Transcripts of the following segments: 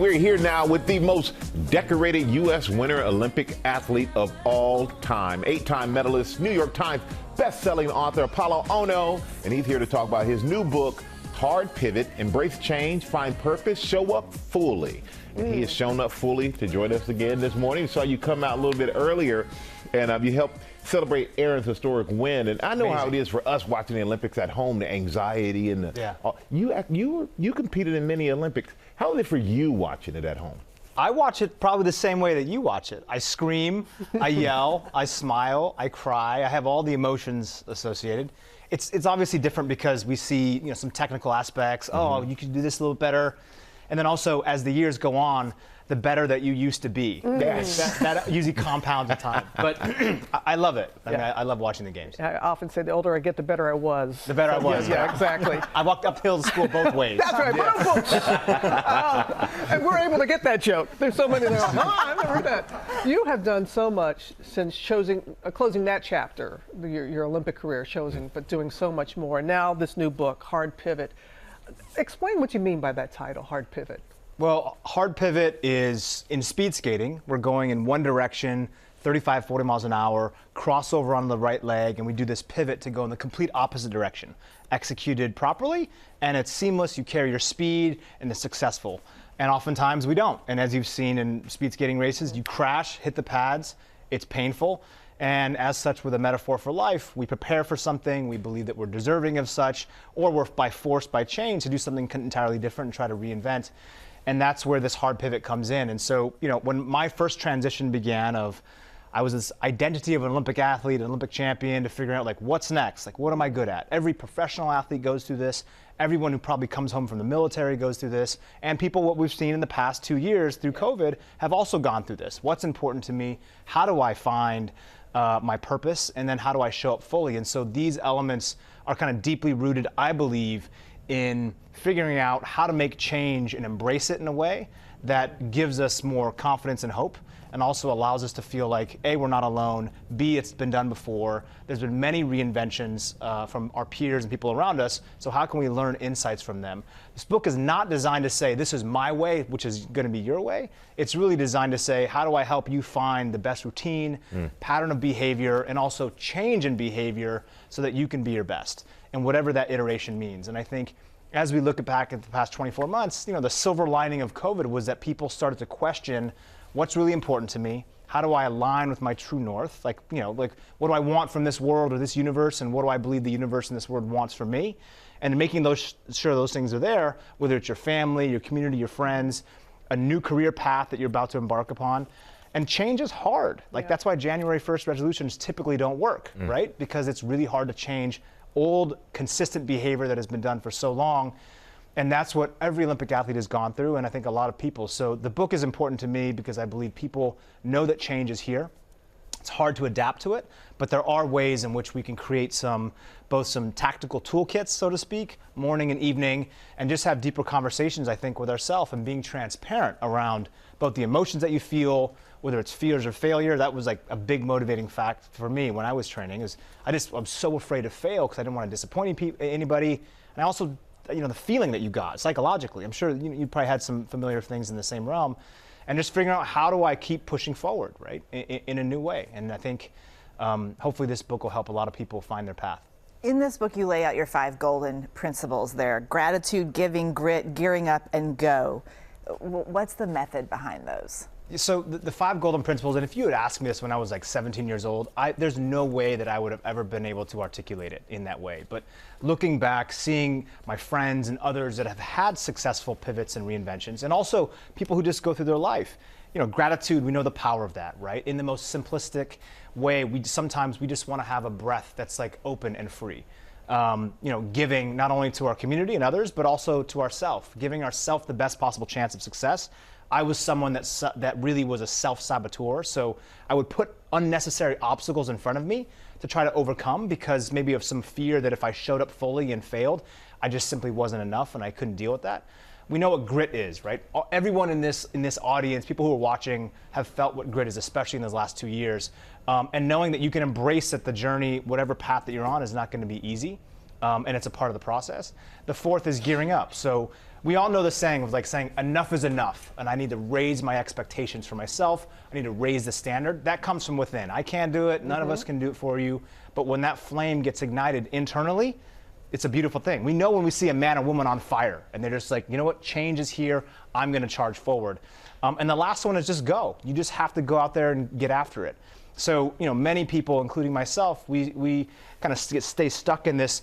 We're here now with the most decorated U.S. Winter Olympic athlete of all time. 8-time medalist, New York Times best-selling author Apolo Ohno, and he's here to talk about his new book, Hard Pivot, Embrace Change, Find Purpose, Show Up Fully. And he has shown up fully to join us again this morning. Saw you come out a little bit earlier, and you helped celebrate Aaron's historic win. And I know how it is for us watching the Olympics at home, the anxiety and you competed in many Olympics. How is it for you watching it at home? I watch it probably the same way that you watch it. I scream, I yell, I smile, I cry. I have all the emotions associated. It's obviously different because we see some technical aspects. Oh, you could do this a little better. And then also, as the years go on, the better that you used to be. Yes. That usually compounds with time. But I love it. I mean, I love watching the games. I often say the older I get, the better I was. The better I was. Yeah, exactly. I walked uphill to school both ways. That's right. And we're able to get that joke. There's so many there. I've never heard that. You have done so much since closing that chapter, your Olympic career, but doing so much more. And now this new book, Hard Pivot. Explain what you mean by that title, Hard Pivot. Well, hard pivot is in speed skating. We're going in one direction, 35, 40 miles an hour, crossover on the right leg, and we do this pivot to go in the complete opposite direction. Executed properly, and it's seamless. You carry your speed, and it's successful. And oftentimes we don't. And as you've seen in speed skating races, you crash, hit the pads, it's painful. And as such, with a metaphor for life, we prepare for something, we believe that we're deserving of such, or we're forced by change to do something entirely different and try to reinvent. And that's where this hard pivot comes in. And so, when my first transition began I was this identity of an Olympic athlete, an Olympic champion, to figuring out what's next, what am I good at? Every professional athlete goes through this. Everyone who probably comes home from the military goes through this. And people, what we've seen in the past 2 years through COVID, have also gone through this. What's important to me? How do I find my purpose? And then how do I show up fully? And so these elements are kind of deeply rooted, I believe, in figuring out how to make change and embrace it in a way that gives us more confidence and hope, and also allows us to feel like, A, we're not alone, B, it's been done before. There's been many reinventions from our peers and people around us, so how can we learn insights from them? This book is not designed to say, this is my way, which is going to be your way. It's really designed to say, how do I help you find the best routine, pattern of behavior, and also change in behavior so that you can be your best, and whatever that iteration means. And I think as we look back at the past 24 months, the silver lining of COVID was that people started to question what's really important to me. How do I align with my true north? What do I want from this world or this universe, and what do I believe the universe and this world wants from me? And making sure those things are there, whether it's your family, your community, your friends, a new career path that you're about to embark upon. And change is hard. That's why January 1st resolutions typically don't work, right? Because it's really hard to change old, consistent behavior that has been done for so long. And that's what every Olympic athlete has gone through, and I think a lot of people. So the book is important to me because I believe people know that change is here. It's hard to adapt to it, but there are ways in which we can create both some tactical toolkits, so to speak, morning and evening, and just have deeper conversations, I think, with ourselves and being transparent around both the emotions that you feel, whether it's fears or failure. That was a big motivating fact for me when I was training. I'm so afraid to fail because I didn't want to disappoint anybody. And I also, the feeling that you got psychologically, I'm sure you probably had some familiar things in the same realm, and just figuring out how do I keep pushing forward, right, in a new way. And I think hopefully this book will help a lot of people find their path. In this book, you lay out your 5 golden principles there: gratitude, giving, grit, gearing up, and go. What's the method behind those? So the 5 golden principles, and if you had asked me this when I was 17 years old, there's no way that I would have ever been able to articulate it in that way. But looking back, seeing my friends and others that have had successful pivots and reinventions, and also people who just go through their life, gratitude, we know the power of that, right? In the most simplistic way, sometimes we just want to have a breath that's open and free. Giving not only to our community and others, but also to ourselves, giving ourselves the best possible chance of success. I was someone that really was a self-saboteur, so I would put unnecessary obstacles in front of me to try to overcome because maybe of some fear that if I showed up fully and failed, I just simply wasn't enough and I couldn't deal with that. We know what grit is, right? Everyone in this audience, people who are watching, have felt what grit is, especially in those last 2 years. And knowing that you can embrace that the journey, whatever path that you're on, is not going to be easy. and it's a part of the process. The fourth is gearing up. So we all know the saying of like saying enough is enough, and I need to raise my expectations for myself. I need to raise the standard. That comes from within. I can't do it. None of us can do it for you. But when that flame gets ignited internally, it's a beautiful thing. We know when we see a man or woman on fire, and they're just like, you know what, change is here. I'm going to charge forward. And the last one is just go. You just have to go out there and get after it. So, many people, including myself, we kind of stay stuck in this,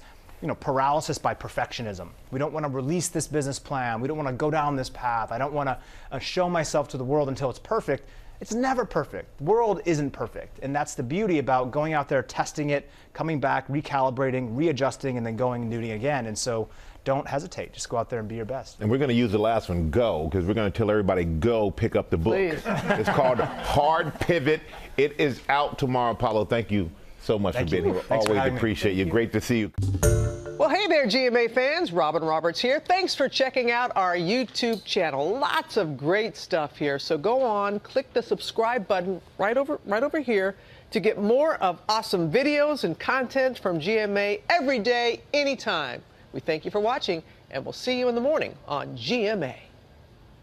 paralysis by perfectionism. We don't want to release this business plan. We don't want to go down this path. I don't want to show myself to the world until it's perfect. It's never perfect. The world isn't perfect. And that's the beauty about going out there, testing it, coming back, recalibrating, readjusting, and then going and doing it again. And so don't hesitate. Just go out there and be your best. And we're going to use the last one, go, because we're going to tell everybody, go pick up the book. Please. It's called Hard Pivot. It is out tomorrow. Apollo, thank you so much for being here. Always appreciate you. Great to see you. Well, hey there, GMA fans. Robin Roberts here. Thanks for checking out our YouTube channel. Lots of great stuff here. So go on, click the subscribe button right over here to get more of awesome videos and content from GMA every day, anytime. We thank you for watching, and we'll see you in the morning on GMA.